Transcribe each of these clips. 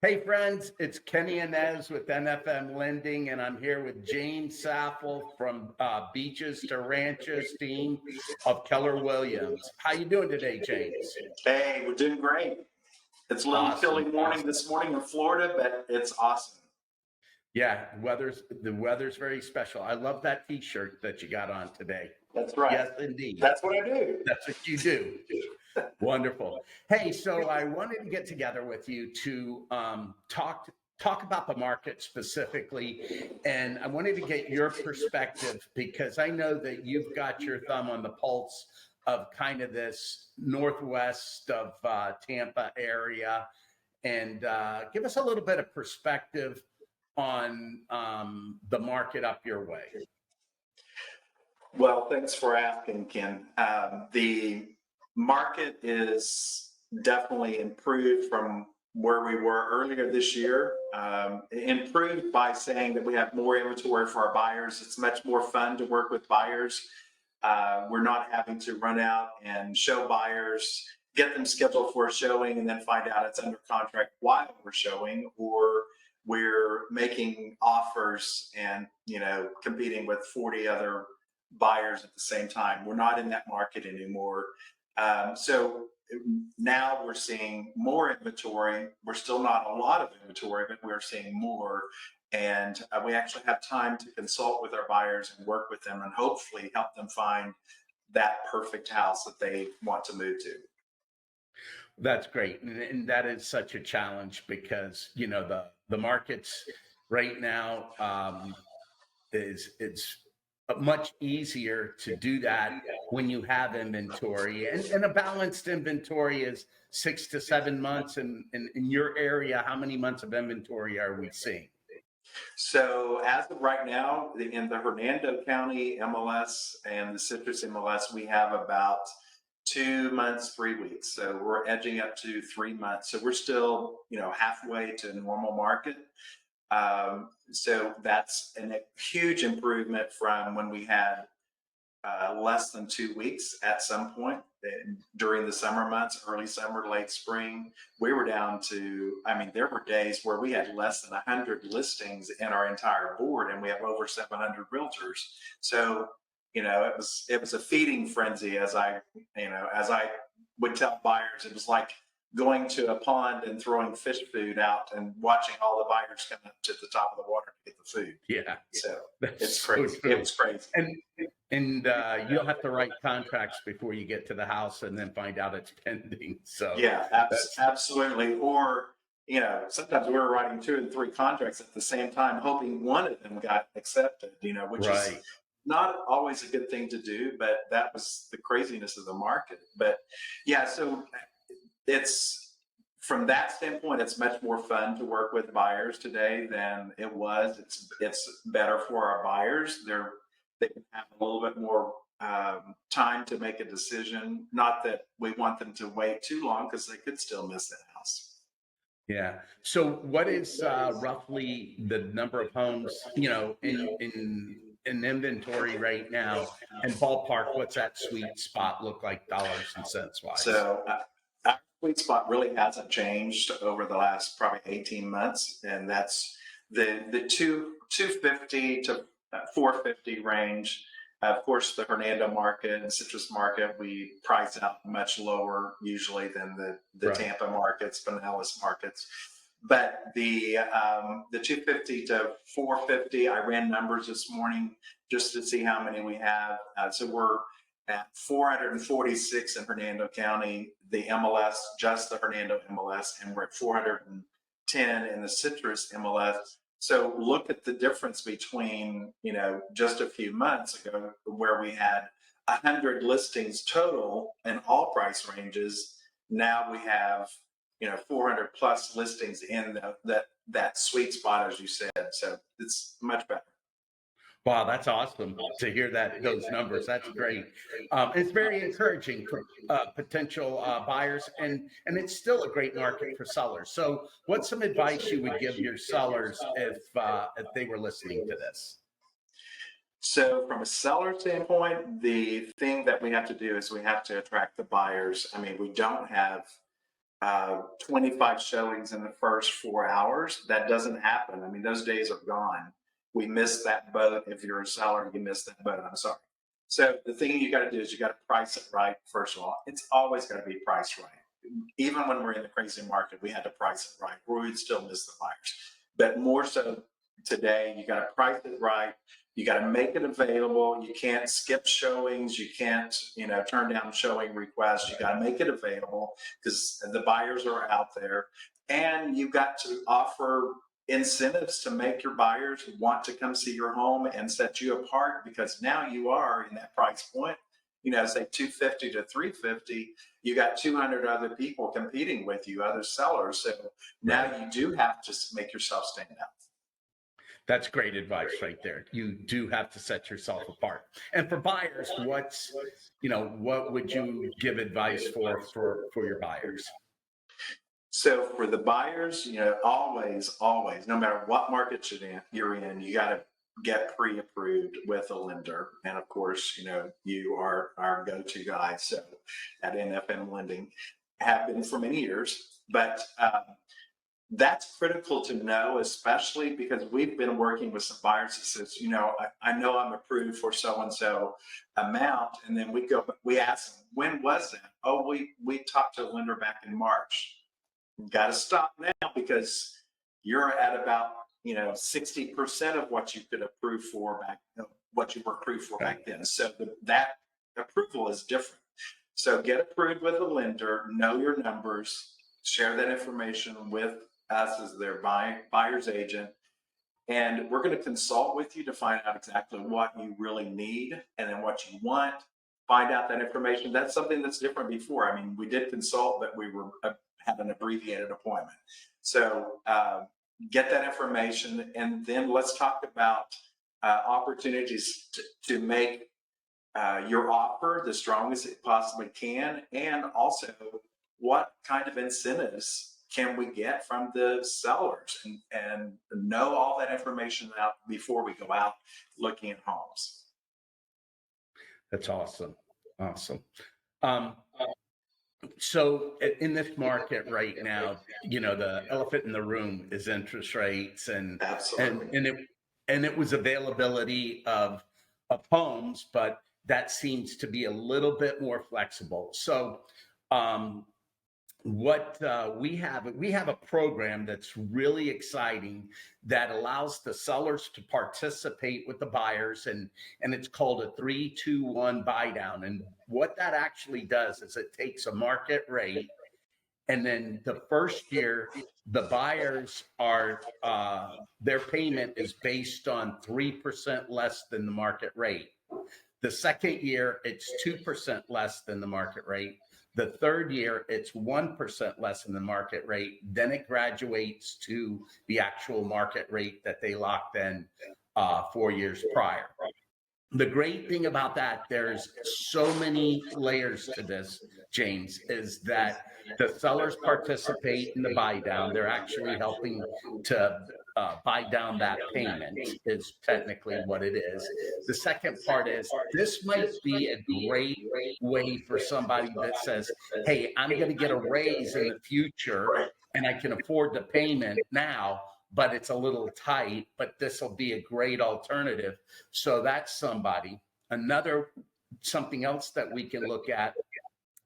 Hey friends, it's Kenny Inez with NFM Lending, and I'm here with James Saffel from Beaches to Ranches team of Keller Williams. How you doing today, James? Hey, we're doing great. It's a little chilly Awesome, morning awesome. this morning in Florida, but it's awesome. Yeah, the weather's very special. I love that T-shirt that you got on today. That's right. Yes, indeed. That's what I do. That's what you do. Wonderful. Hey, so I wanted to get together with you to talk about the market specifically, and I wanted to get your perspective because I know that you've got your thumb on the pulse of kind of this northwest of Tampa area, and give us a little bit of perspective on the market up your way. Well, thanks for asking, Ken. The market is definitely improved from where we were earlier this year. Improved by saying that we have more inventory for our buyers. It's much more fun to work with buyers. We're not having to run out and show buyers, get them scheduled for a showing, and then find out it's under contract while we're showing, or we're making offers and competing with 40 other buyers at the same time. We're not in that market anymore. So now we're seeing more inventory. We're still not a lot of inventory, but we're seeing more. And we actually have time to consult with our buyers and work with them and hopefully help them find that perfect house that they want to move to. That's great, and that is such a challenge because the markets right now is it's much easier to do that when you have inventory, and a balanced inventory is 6 to 7 months. And in your area, how many months of inventory are we seeing? So as of right now, in the Hernando County MLS and the Citrus MLS, we have about 2 months, 3 weeks. So we're edging up to 3 months. So we're still, halfway to normal market. So that's a huge improvement from when we had less than 2 weeks at some point during the summer months, early summer, late spring. We were down to, I mean, there were days where we had less than 100 listings in our entire board, and we have over 700 realtors. So, it was a feeding frenzy as I would tell buyers. It was like going to a pond and throwing fish food out and watching all the buyers come up to the top of the water to get the food. Yeah, So that's it's so crazy. It true. was crazy. And you'll have to write contracts before you get to the house and then find out it's pending. So Yeah, that's absolutely. Or, sometimes we were writing two and three contracts at the same time, hoping one of them got accepted, which is right. not always a good thing to do, but that was the craziness of the market. But yeah, so it's from that standpoint, it's much more fun to work with buyers today than it was. It's better for our buyers. They can have a little bit more time to make a decision. Not that we want them to wait too long because they could still miss that house. Yeah. So what is roughly the number of homes, in inventory right now? And ballpark, what's that sweet spot look like dollars and cents wise? So our sweet spot really hasn't changed over the last probably 18 months, and that's the 250 to 450 range. Of course, the Hernando market and Citrus market, we price out much lower usually than the Right. Tampa markets, Pinellas markets. But the 250 to 450, I ran numbers this morning just to see how many we have. So we're at 446 in Hernando County, the MLS, just the Hernando MLS, and we're at 410 in the Citrus MLS. So look at the difference between, just a few months ago where we had 100 listings total in all price ranges. Now we have, 400 plus listings in that sweet spot, as you said. So it's much better. Wow, that's awesome to hear that those numbers. That's great. It's very encouraging for potential buyers, and it's still a great market for sellers. So, what's some advice you would give your sellers if they were listening to this? So, from a seller standpoint, the thing that we have to do is we have to attract the buyers. I mean, we don't have 25 showings in the first 4 hours. That doesn't happen. I mean, those days are gone. We missed that boat. If you're a seller, you missed that boat. I'm sorry. So the thing you got to do is you got to price it right. First of all, it's always got to be priced right. Even when we're in the crazy market, we had to price it right, or we'd still miss the buyers. But more so today, you got to price it right. You got to make it available. You can't skip showings. You can't, turn down showing requests. You got to make it available because the buyers are out there. And you've got to offer incentives to make your buyers want to come see your home and set you apart, because now you are in that price point, say 250 to 350, you got 200 other people competing with you, other sellers. So now you do have to make yourself stand out. That's great advice right there. You do have to set yourself apart. And for buyers, what would you give advice for your buyers? So for the buyers, always, no matter what market you're in, you got to get pre-approved with a lender. And of course, you are our go-to guy. So at NFM Lending, have been for many years, but that's critical to know, especially because we've been working with some buyers that says, I know I'm approved for so-and-so amount. And then we ask them, when was that? Oh, we talked to a lender back in March. Got to stop now, because you're at about 60% of what you could approve for what you were approved for back then. So that approval is different. So get approved with a lender, know your numbers, share that information with us as their buyer's agent, and we're going to consult with you to find out exactly what you really need and then what you want. Find out that information. That's something that's different before. I mean, we did consult, but we had an abbreviated appointment. So get that information, and then let's talk about opportunities to make your offer the strongest it possibly can, and also what kind of incentives can we get from the sellers, and know all that information out before we go out looking at homes. That's awesome. Awesome. So in this market right now, the elephant in the room is interest rates, and absolutely, and it was availability of homes, but that seems to be a little bit more flexible. So what we have a program that's really exciting that allows the sellers to participate with the buyers, and it's called a 3-2-1 buy down. And what that actually does is it takes a market rate, and then the first year the buyers are their payment is based on 3% less than the market rate. The second year it's 2% less than the market rate. The third year, it's 1% less than the market rate. Then it graduates to the actual market rate that they locked in 4 years prior. The great thing about that, there's so many layers to this, James, is that the sellers participate in the buy down. They're actually helping to buy down that payment, is technically what it is. The second part is this might be a great way for somebody that says, hey, I'm going to get a raise in the future and I can afford the payment now, but it's a little tight, but this will be a great alternative. So that's somebody. Something else that we can look at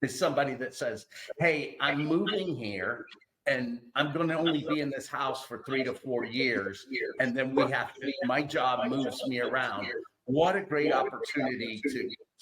is somebody that says, hey, I'm moving here and I'm going to only be in this house for 3 to 4 years. And then my job moves me around. What a great opportunity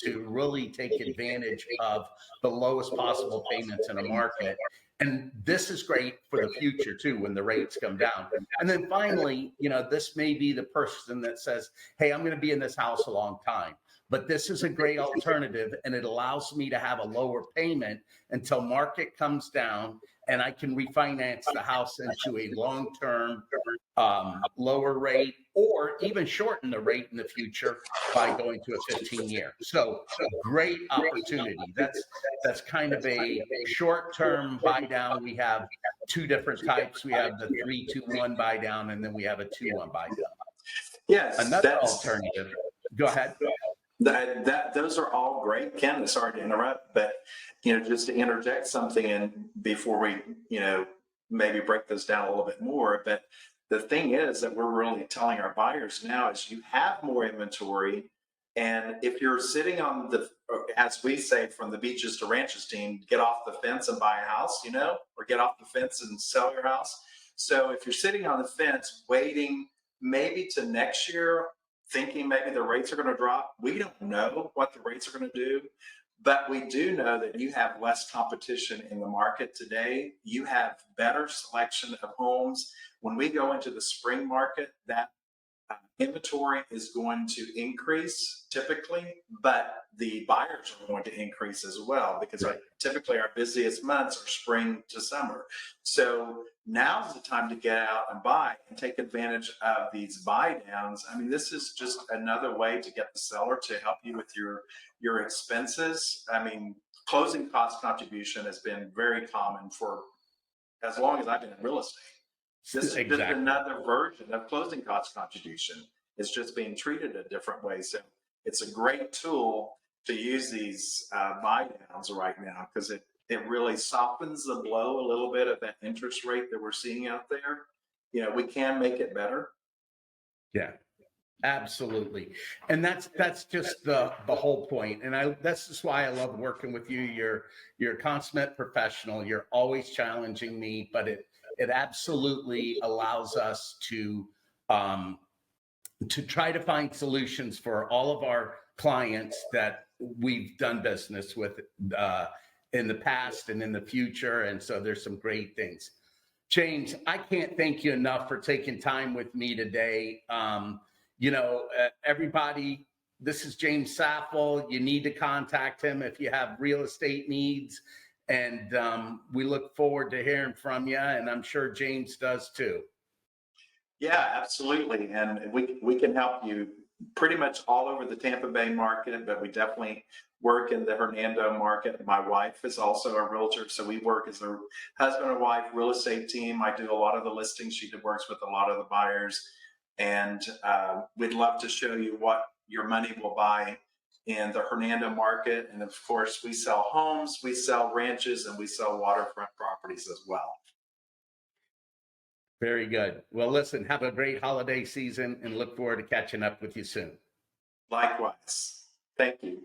to really take advantage of the lowest possible payments in a market. And this is great for the future too, when the rates come down. And then finally, this may be the person that says, hey, I'm going to be in this house a long time, but this is a great alternative and it allows me to have a lower payment until market comes down and I can refinance the house into a long-term lower rate, or even shorten the rate in the future by going to a 15-year. So great opportunity. That's kind of a short-term buy down. We have two different types. We have the 3-2-1 buy down, and then we have a 2-1 buy down. Yes, Another alternative. Go ahead. Those are all great. Ken, sorry to interrupt, but just to interject something in before we, maybe break this down a little bit more. But the thing is that we're really telling our buyers now is you have more inventory. And if you're sitting on as we say, from the beaches to ranches team, get off the fence and buy a house, or get off the fence and sell your house. So if you're sitting on the fence waiting maybe to next year, thinking maybe the rates are going to drop. We don't know what the rates are going to do, but we do know that you have less competition in the market today. You have better selection of homes. When we go into the spring market, that inventory is going to increase typically, but the buyers are going to increase as well because typically our busiest months are spring to summer. So now's the time to get out and buy and take advantage of these buy downs. I mean, this is just another way to get the seller to help you with your expenses. I mean, closing cost contribution has been very common for as long as I've been in real estate. This is just another version of closing cost contribution. It's just being treated a different way. So it's a great tool to use these buy downs right now because it really softens the blow a little bit of that interest rate that we're seeing out there. We can make it better. Yeah, absolutely. And that's just the whole point. And that's just why I love working with you. You're a consummate professional. You're always challenging me, but it absolutely allows us to try to find solutions for all of our clients that we've done business with in the past and in the future. And so there's some great things. James, I can't thank you enough for taking time with me today. Everybody, this is James Saffel. You need to contact him if you have real estate needs. And we look forward to hearing from you. And I'm sure James does too. Yeah, absolutely. And we can help you pretty much all over the Tampa Bay market, but we definitely work in the Hernando market. My wife is also a realtor, so we work as a husband and wife real estate team. I do a lot of the listings. She works with a lot of the buyers. And we'd love to show you what your money will buy in the Hernando market. And of course, we sell homes, we sell ranches, and we sell waterfront properties as well. Very good. Well, listen, have a great holiday season and look forward to catching up with you soon. Likewise. Thank you.